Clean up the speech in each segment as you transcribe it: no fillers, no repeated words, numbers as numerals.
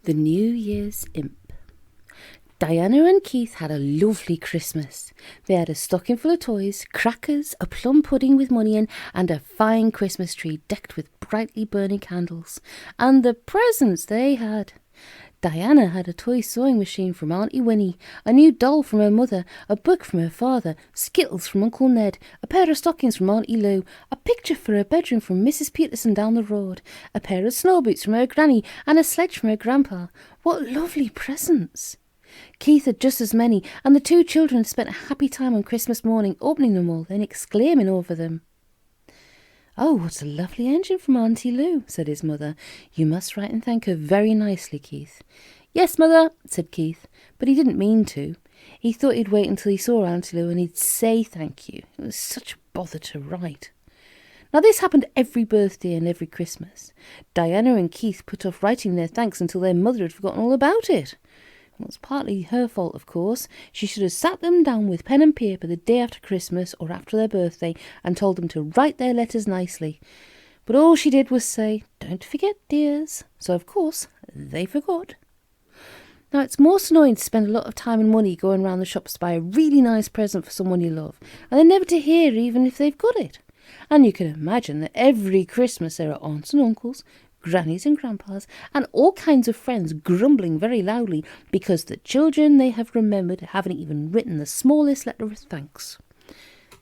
The New Year's Imp. Diana and Keith had a lovely Christmas. They had a stocking full of toys, crackers, a plum pudding with money in, and a fine Christmas tree decked with brightly burning candles. And the presents they had! Diana had a toy sewing machine from Auntie Winnie, a new doll from her mother, a book from her father, Skittles from Uncle Ned, a pair of stockings from Auntie Lou, a picture for her bedroom from Mrs. Peterson down the road, a pair of snow boots from her granny, and a sledge from her grandpa. What lovely presents! Keith had just as many, and the two children spent a happy time on Christmas morning opening them all, then exclaiming over them. "Oh, what a lovely engine from Auntie Lou," said his mother. "You must write and thank her very nicely, Keith." "Yes, mother," said Keith, but he didn't mean to. He thought he'd wait until he saw Auntie Lou and he'd say thank you. It was such a bother to write. Now this happened every birthday and every Christmas. Diana and Keith put off writing their thanks until their mother had forgotten all about it. It was partly her fault, of course. She should have sat them down with pen and paper the day after Christmas or after their birthday and told them to write their letters nicely. But all she did was say, "Don't forget, dears." So, of course, they forgot. Now, it's most annoying to spend a lot of time and money going around the shops to buy a really nice present for someone you love, and then never to hear even if they've got it. And you can imagine that every Christmas there are aunts and uncles, grannies and grandpas, and all kinds of friends grumbling very loudly because the children they have remembered haven't even written the smallest letter of thanks.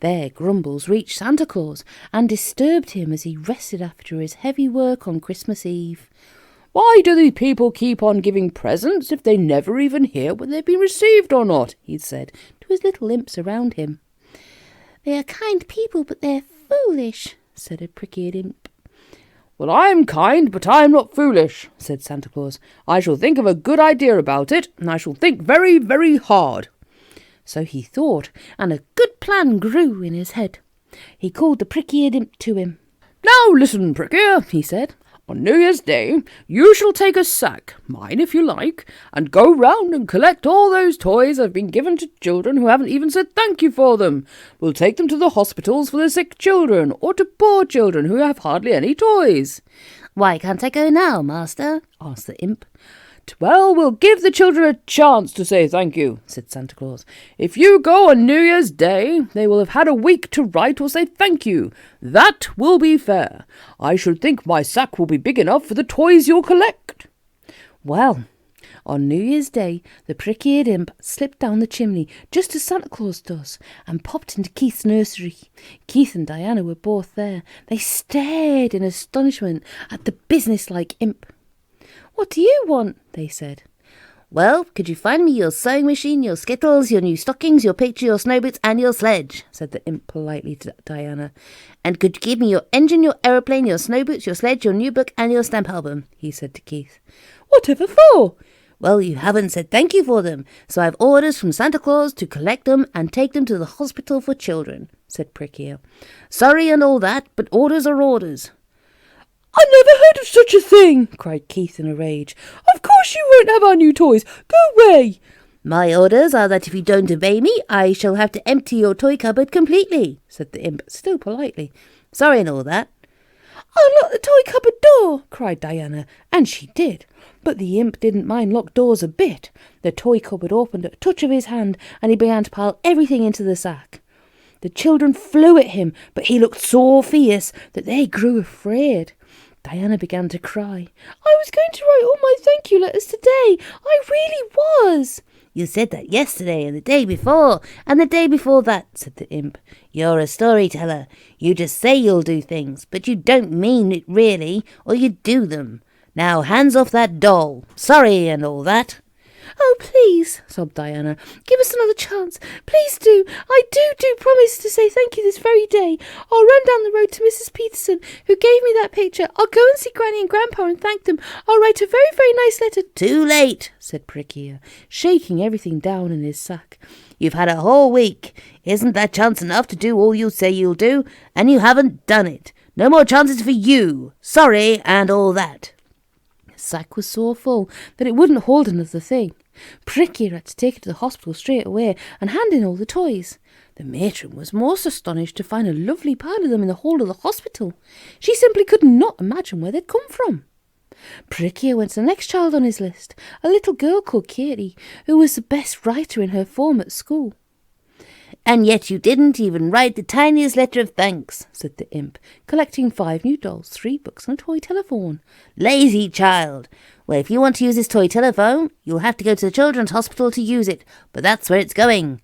Their grumbles reached Santa Claus and disturbed him as he rested after his heavy work on Christmas Eve. "Why do these people keep on giving presents if they never even hear whether they've been received or not?" he said to his little imps around him. "They are kind people, but they're foolish," said a prick-eared imp. "Well, I'm kind, but I'm not foolish," said Santa Claus. "I shall think of a good idea about it, and I shall think very, very hard." So he thought, and a good plan grew in his head. He called the prick-eared imp to him. "Now listen, Prick-ear," he said. "On New Year's Day, you shall take a sack, mine if you like, and go round and collect all those toys that have been given to children who haven't even said thank you for them. We'll take them to the hospitals for the sick children, or to poor children who have hardly any toys." "Why can't I go now, master?" asked the imp. "Well, we'll give the children a chance to say thank you," said Santa Claus. "If you go on New Year's Day, they will have had a week to write or say thank you. That will be fair. I should think my sack will be big enough for the toys you'll collect." Well, on New Year's Day, the prick-eared imp slipped down the chimney, just as Santa Claus does, and popped into Keith's nursery. Keith and Diana were both there. They stared in astonishment at the businesslike imp. "What do you want?" they said. "Well, could you find me your sewing machine, your Skittles, your new stockings, your picture, your snow boots, and your sledge?" said the imp politely to Diana. "And could you give me your engine, your aeroplane, your snow boots, your sledge, your new book, and your stamp album?" he said to Keith. "Whatever for?" "Well, you haven't said thank you for them, so I've orders from Santa Claus to collect them and take them to the hospital for children," said Prick-ear. "Sorry and all that, but orders are orders." "I never heard of such a thing!" cried Keith in a rage. "Of course you won't have our new toys. Go away!" "My orders are that if you don't obey me, I shall have to empty your toy cupboard completely," said the imp, still politely. "Sorry and all that." "I'll lock the toy cupboard door!" cried Diana, and she did. But the imp didn't mind locked doors a bit. The toy cupboard opened at a touch of his hand, and he began to pile everything into the sack. The children flew at him, but he looked so fierce that they grew afraid. Diana began to cry. "I was going to write all my thank you letters today. I really was." "You said that yesterday and the day before and the day before that," said the imp. "You're a storyteller. You just say you'll do things, but you don't mean it really, or you do them. Now hands off that doll. Sorry and all that." "Oh, please," sobbed Diana, "give us another chance. Please do. I do promise to say thank you this very day. I'll run down the road to Mrs. Peterson, who gave me that picture. I'll go and see Granny and Grandpa and thank them. I'll write a very, very nice letter." "Too late," said Prick-ear, shaking everything down in his sack. "You've had a whole week. Isn't that chance enough to do all you say you'll do? And you haven't done it. No more chances for you. Sorry and all that." The sack was so full that it wouldn't hold another thing. Prick-ear had to take it to the hospital straight away and hand in all the toys. The matron was most astonished to find a lovely pile of them in the hall of the hospital. She simply could not imagine where they'd come from. Prick-ear went to the next child on his list, a little girl called Katie, who was the best writer in her form at school. "And yet you didn't even write the tiniest letter of thanks," said the imp, collecting 5 new dolls, 3 books and a toy telephone. "Lazy child! Well, if you want to use this toy telephone, you'll have to go to the children's hospital to use it, but that's where it's going."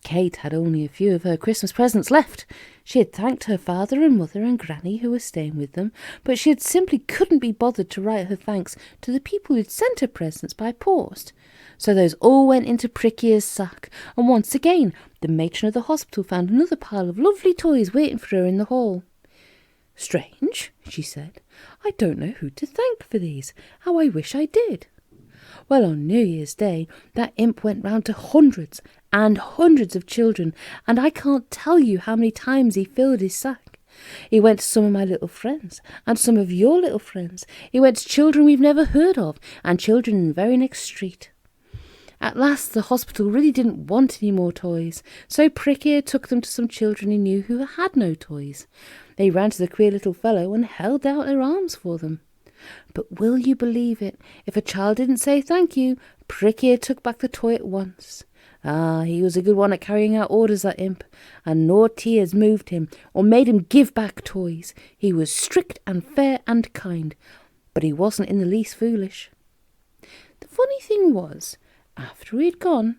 Kate had only a few of her Christmas presents left. She had thanked her father and mother and Granny who were staying with them, but she had simply couldn't be bothered to write her thanks to the people who'd sent her presents by post. So those all went into Prick-ear's sack, and once again the matron of the hospital found another pile of lovely toys waiting for her in the hall. "Strange," she said. "I don't know who to thank for these. How I wish I did." Well, on New Year's Day, that imp went round to hundreds and hundreds of children, and I can't tell you how many times he filled his sack. He went to some of my little friends, and some of your little friends. He went to children we've never heard of, and children in the very next street. At last, the hospital really didn't want any more toys, so Prick-ear took them to some children he knew who had no toys. They ran to the queer little fellow and held out their arms for them. But will you believe it? If a child didn't say thank you, Prick-ear took back the toy at once. He was a good one at carrying out orders, that imp, and no tears moved him or made him give back toys. He was strict and fair and kind, but he wasn't in the least foolish. The funny thing was, after he had gone,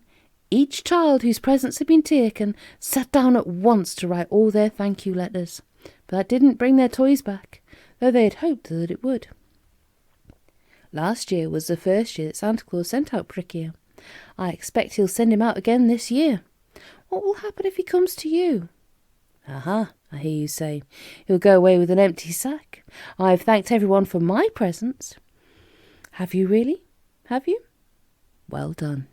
each child whose presents had been taken sat down at once to write all their thank you letters, but that didn't bring their toys back, though they had hoped that it would. Last year was the first year that Santa Claus sent out Prick-ear. I expect he'll send him out again this year. What will happen if he comes to you? Aha, I hear you say. He'll go away with an empty sack. I've thanked everyone for my presents. Have you really? Have you? Well done.